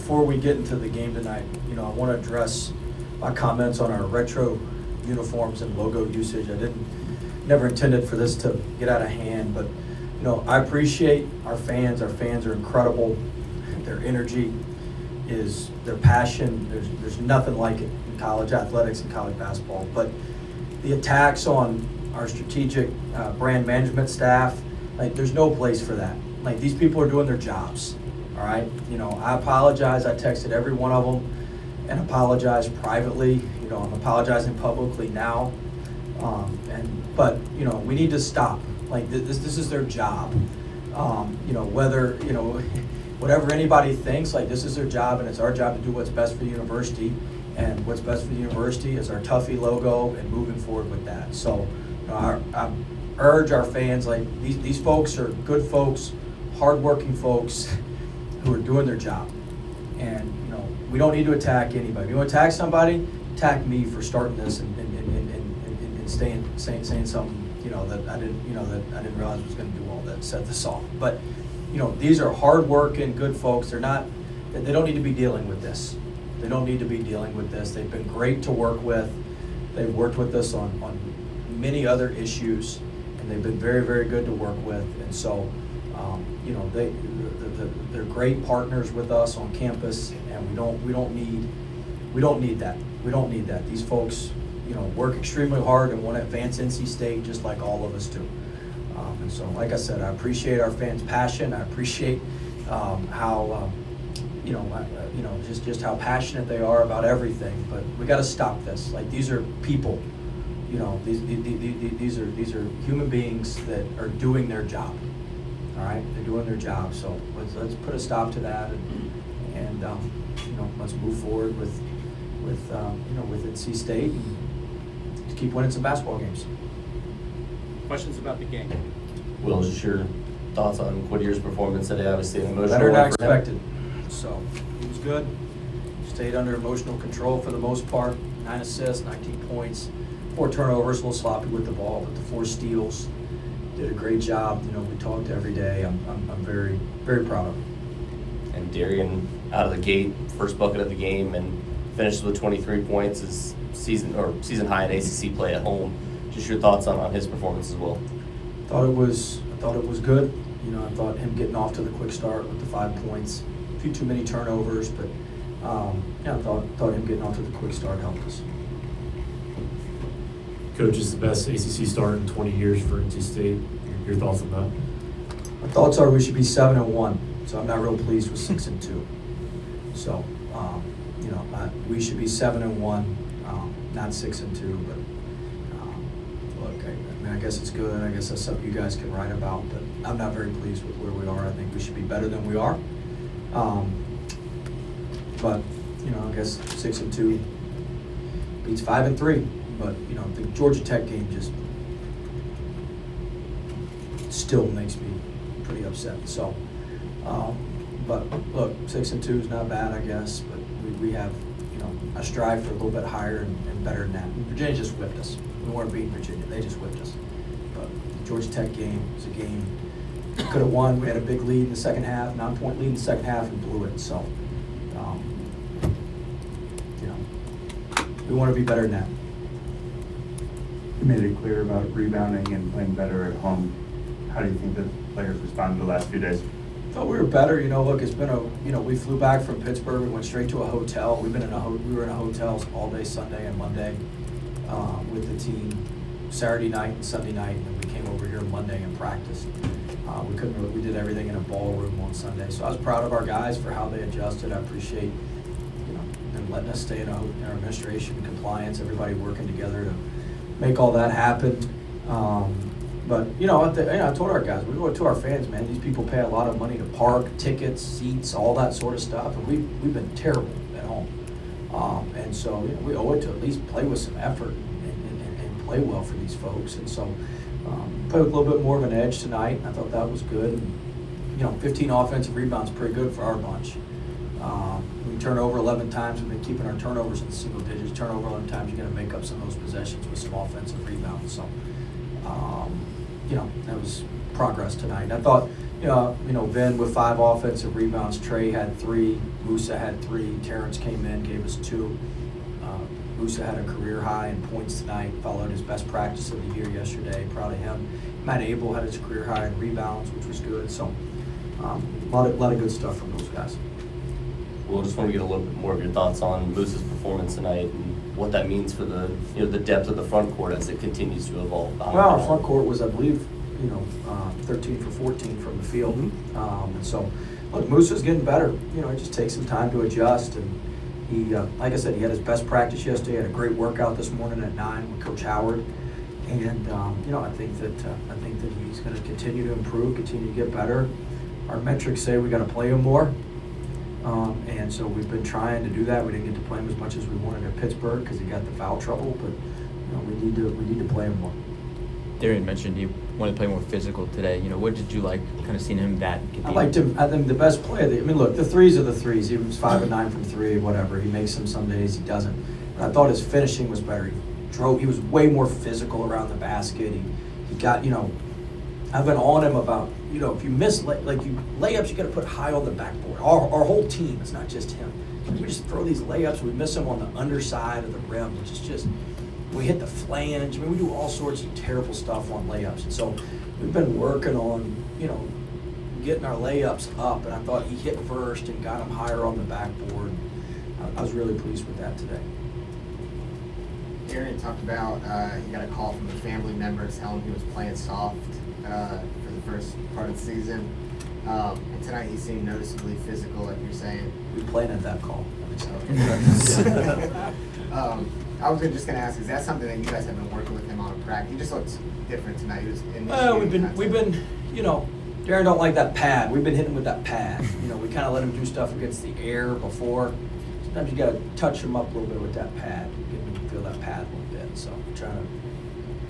before we get into the game tonight, I want to address my comments on our retro uniforms and logo usage. Never intended for this to get out of hand, but I appreciate our fans. Our fans are incredible. Their energy is their passion. There's nothing like it in college athletics and college basketball. But the attacks on our strategic brand management staff, there's no place for that. These people are doing their jobs. All right. I apologize. I texted every one of them and apologized privately. I'm apologizing publicly now. But we need to stop. This is their job. Whatever anybody thinks, this is their job, and it's our job to do what's best for the university. And what's best for the university is our Tuffy logo and moving forward with that. So I urge our fans, these folks are good folks, hardworking folks who are doing their job. And we don't need to attack anybody. If you want to attack somebody, attack me for starting this and saying something that I didn't realize was going to do all that, set this off. But these are hardworking, good folks. They don't need to be dealing with this. They don't need to be dealing with this. They've been great to work with. They've worked with us on many other issues, and they've been very, very good to work with. And so, they're great partners with us on campus, and we don't need that. We don't need that. These folks, work extremely hard and want to advance NC State just like all of us do. And so, like I said, I appreciate our fans' passion. I appreciate how. Just how passionate they are about everything. But we got to stop this. These are people. These are human beings that are doing their job. All right, they're doing their job. So let's put a stop to that, and let's move forward with NC State and to keep winning some basketball games. Questions about the game? Will, just your thoughts on Whittier's performance today? Obviously, an emotional Better than I one for him. expected. So he was good. Stayed under emotional control for the most part. 9 assists, 19 points, 4 turnovers, a little sloppy with the ball, but the 4 steals. Did a great job. We talked every day. I'm very, very proud of him. And Darian out of the gate, first bucket of the game, and finishes with 23 points. Is season high in ACC play at home. Just your thoughts on his performance as well. I thought it was good. I thought him getting off to the quick start with the 5 points. A few too many turnovers, but I thought him getting off to the quick start helped us. Coach, is the best ACC start in 20 years for NC State. Your thoughts on that? My thoughts are we should be 7-1. So I'm not real pleased with 6-2. So we should be 7-1, not 6-2. But look, I guess it's good. I guess that's something you guys can write about. But I'm not very pleased with where we are. I think we should be better than we are. But I guess 6-2 beats 5-3. But the Georgia Tech game just still makes me pretty upset. So, but look, 6-2 is not bad, I guess. But we have, I strive for a little bit higher and better than that. Virginia just whipped us. We weren't beating Virginia; they just whipped us. But the Georgia Tech game was a game we could have won. We had a big lead in the second half, 9-point lead in the second half, and blew it. So, we want to be better than that. You made it clear about rebounding and playing better at home. How do you think the players responded the last few days? I thought we were better. Look, it's been we flew back from Pittsburgh. We went straight to a hotel. We were in a hotel all day Sunday and Monday with the team, Saturday night and Sunday night, and then we came over here Monday and practiced. We did everything in a ballroom on Sunday. So I was proud of our guys for how they adjusted. I appreciate them letting us stay in our administration, compliance, everybody working together to make all that happen. But I told our guys, we go to our fans, man. These people pay a lot of money to park, tickets, seats, all that sort of stuff, and we've been terrible at home. And so we owe it to at least play with some effort and play well for these folks. And so played with a little bit more of an edge tonight. I thought that was good. And, 15 offensive rebounds, pretty good for our bunch. We turn over 11 times. We've been keeping our turnovers in the single digits. Turnover 11 times, you're going to make up some of those possessions with some offensive rebounds. So, that was progress tonight. And I thought, Vin with 5 offensive rebounds, Trey had 3, Musa had 3, Terrence came in, gave us 2. Musa had a career high in points tonight, followed his best practice of the year yesterday. Proud of him. Matt Abel had his career high in rebounds, which was good. So a lot of good stuff from those guys. We'll just want to get a little bit more of your thoughts on Moose's performance tonight and what that means for the the depth of the front court as it continues to evolve. Well, our front court was, I believe, 13 for 14 from the field. And so, look, Moose is getting better. It just takes some time to adjust. And he, like I said, he had his best practice yesterday. Had a great workout this morning at 9 with Coach Howard. And I think that he's going to continue to improve, continue to get better. Our metrics say we got to play him more. And so we've been trying to do that. We didn't get to play him as much as we wanted at Pittsburgh because he got the foul trouble. But we need to play him more. Darian mentioned he wanted to play more physical today. What did you like kind of seeing him that? I liked him. I think the best play. Look, the threes are the threes. He was 5 of 9 from 3, whatever. He makes them some days. He doesn't. And I thought his finishing was better. He was way more physical around the basket. He got. I've been on him about if you miss layups, you got to put high on the backboard. Our whole team. It's not just him. We just throw these layups. We miss them on the underside of the rim, which is just. We hit the flange. We do all sorts of terrible stuff on layups. And so we've been working on, getting our layups up. And I thought he hit first and got him higher on the backboard. I was really pleased with that today. Darian talked about he got a call from a family member telling him he was playing soft for the first part of the season. And tonight he seemed noticeably physical, like you're saying. We planted that call. I was just going to ask, is that something that you guys have been working with him on in practice? He just looks different tonight. He was we've been, Darren don't like that pad. We've been hitting with that pad. We kind of let him do stuff against the air before. Sometimes you got to touch him up a little bit with that pad, get him to feel that pad a little bit. So we're trying to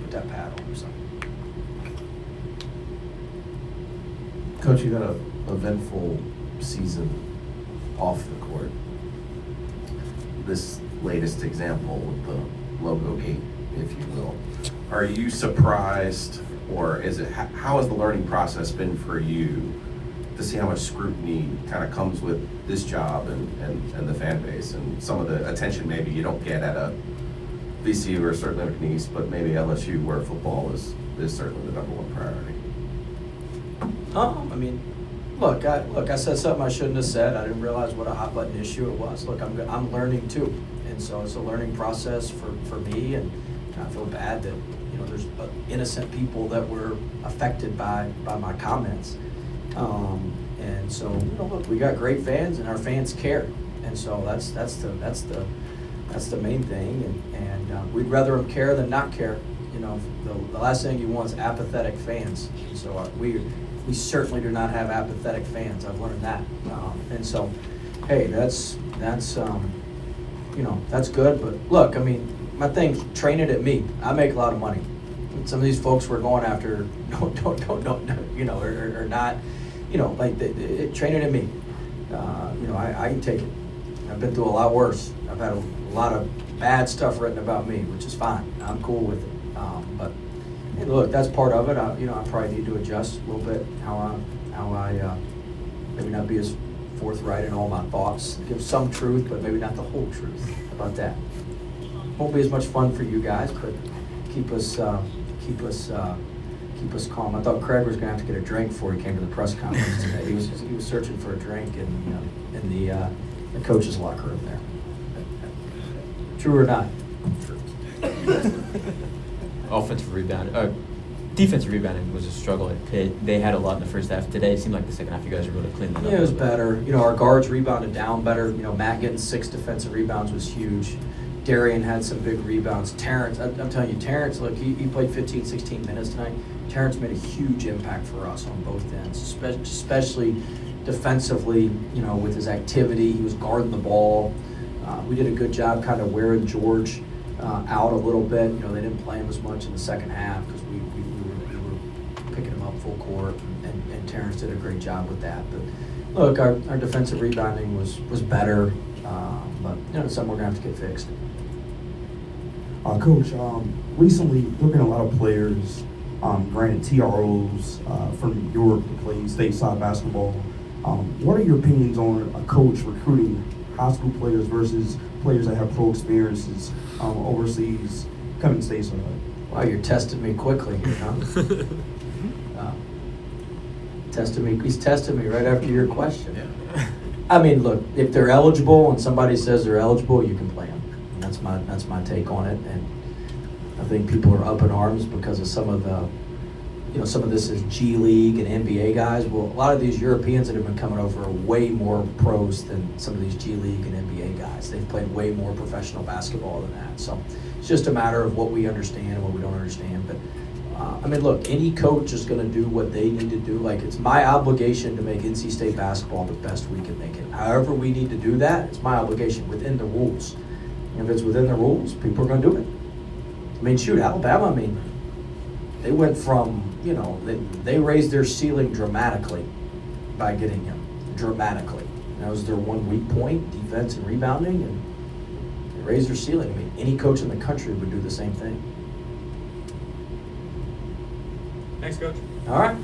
put that pad on him. So. Coach, you had a eventful season off the court. This latest example with the logo gate, if you will. Are you surprised, or how has the learning process been for you to see how much scrutiny kind of comes with this job and the fan base and some of the attention maybe you don't get at a VCU or certainly McNeese, but maybe LSU where football is certainly the number one priority? Look, I said something I shouldn't have said. I didn't realize what a hot button issue it was. Look, I'm learning too. And so it's a learning process for me, and I feel bad that there's innocent people that were affected by my comments. And so look, we got great fans, and our fans care, and so that's the main thing. And we'd rather them care than not care. The last thing you want is apathetic fans. So we certainly do not have apathetic fans. I've learned that, and so hey, that's good. But look, my thing's train it at me. I make a lot of money. Some of these folks we're going after don't or not, train it at me. I can take it. I've been through a lot worse. I've had a lot of bad stuff written about me, which is fine. I'm cool with it. But hey, look, that's part of it. I probably need to adjust a little bit how I maybe not be as forthright in all my thoughts. Give some truth, but maybe not the whole truth. How about that? Won't be as much fun for you guys, but keep us calm. I thought Craig was gonna have to get a drink before he came to the press conference today. He was searching for a drink in the coach's locker room there. True or not? Offensive rebound, defensive rebounding was a struggle at Pitt. They had a lot in the first half. Today it seemed like the second half you guys were able to clean that up. Yeah, it was better. Our guards rebounded down better. Matt getting 6 defensive rebounds was huge. Darian had some big rebounds. Terrence, I'm telling you, Terrence, look, he played 15, 16 minutes tonight. Terrence made a huge impact for us on both ends, especially defensively, with his activity. He was guarding the ball. We did a good job kind of wearing George out a little bit. They didn't play him as much in the second half because we were picking him up full court, and Terrence did a great job with that. But look, our defensive rebounding was better, but it's something we're going to have to get fixed. Coach, recently there have been a lot of players Granted, TROs from Europe to play stateside basketball. What are your opinions on a coach recruiting high school players versus players that have pro experiences overseas coming stateside? Wow, you're testing me quickly here, huh? He's testing me right after your question. I mean, look, if they're eligible and somebody says they're eligible, you can play them. And that's my take on it. And I think people are up in arms because of some of this is G League and NBA guys. Well, a lot of these Europeans that have been coming over are way more pros than some of these G League and NBA guys. They've played way more professional basketball than that. So it's just a matter of what we understand and what we don't understand. But I mean, look, any coach is going to do what they need to do. Like, it's my obligation to make NC State basketball the best we can make it. However we need to do that, it's my obligation within the rules. And if it's within the rules, people are going to do it. I mean, shoot, Alabama, I mean, they went from, they raised their ceiling dramatically by getting him. Dramatically. And that was their one weak point, defense and rebounding, and they raised their ceiling. I mean, any coach in the country would do the same thing. Thanks, Coach. All right.